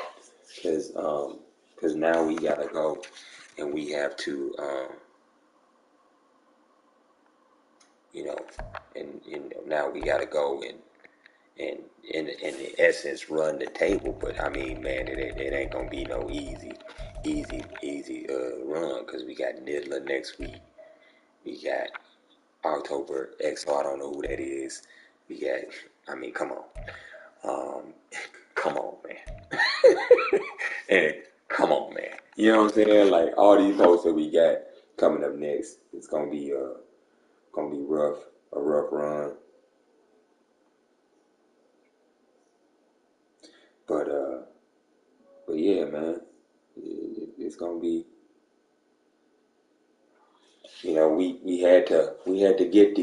because now we gotta go and we have to now we gotta go and in essence run the table. But I mean, man, it ain't gonna be no easy run, because we got Nidler next week. We got October X. I don't know who that is. We got, I mean, come on, come on, man, and come on, man. You know what I'm saying? Like all these folks that we got coming up next, it's gonna be rough, a rough run. But yeah, man, it's gonna be. We had to get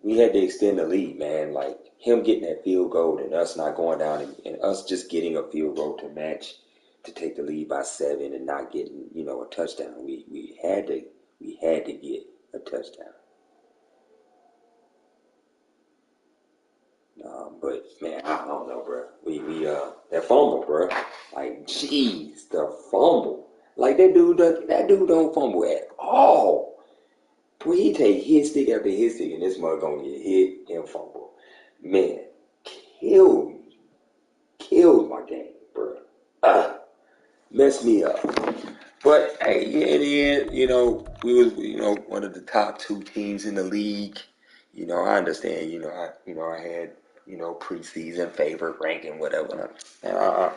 we had to extend the lead, man. Like him getting that field goal and us not going down and us just getting a field goal to match, to take the lead by 7 and not getting, a touchdown. We had to get a touchdown. But man, I don't know, bro. We that fumble, bro. Like, jeez, the fumble. Like that dude don't fumble at all. Boy, he take hit stick after hit stick, and this mother gonna get hit and fumble. Man, killed my game, bro. Messed me up. But hey, in the end, we was one of the top 2 teams in the league. I understand. I had preseason favorite ranking, whatever. And I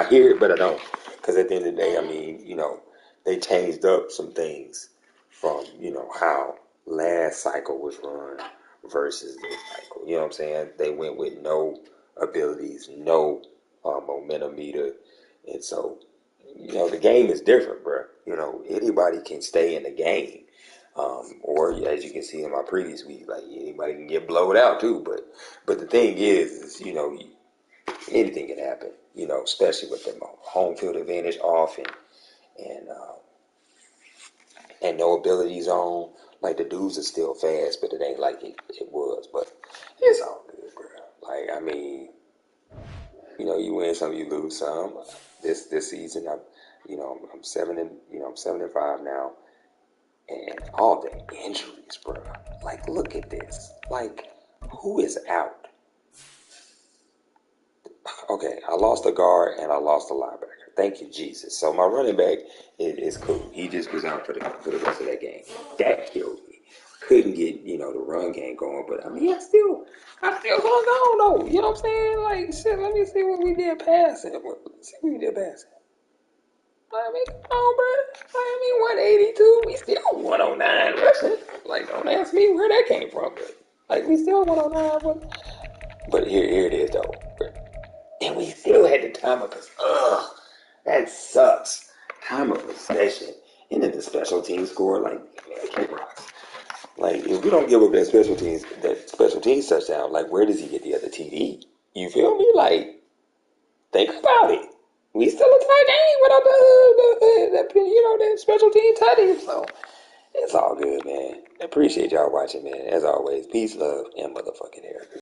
hear it, but I don't, because at the end of the day, I mean, they changed up some things from how last cycle was run versus this cycle. You know what I'm saying? They went with no abilities, no momentum meter, and so the game is different, bro. Anybody can stay in the game. Or as you can see in my previous week, like anybody can get blowed out too. But the thing is anything can happen. Especially with the home field advantage off and no ability zone. Like the dudes are still fast, but it ain't like it was. But it's all good, bro. Like I mean, you win some, you lose some. This season, I'm 7-5 now, and all the injuries, bro. Like, look at this. Like, who is out? Okay, I lost a guard and I lost a linebacker. Thank you, Jesus. So my running back is cool. He just was out for the rest of that game. That killed me. Couldn't get the run game going, but I mean, I still hung on though. You know what I'm saying? Like, shit. Let me see what we did passing. Let's see what we did passing. I mean, come on, bro. I mean, 182. We still 109 rushing. Like, don't ask me where that came from, but like, we still 109. But here it is though. And we still had the time of possession. That sucks. Time of possession. And then the special team score, like, man, kick rocks. Like, if we don't give up that special teams touchdown, like, where does he get the other TD? You feel me? Like, think about it. We still a tie game without that special team touchdown. So it's all good, man. Appreciate y'all watching, man. As always, peace, love, and motherfucking air.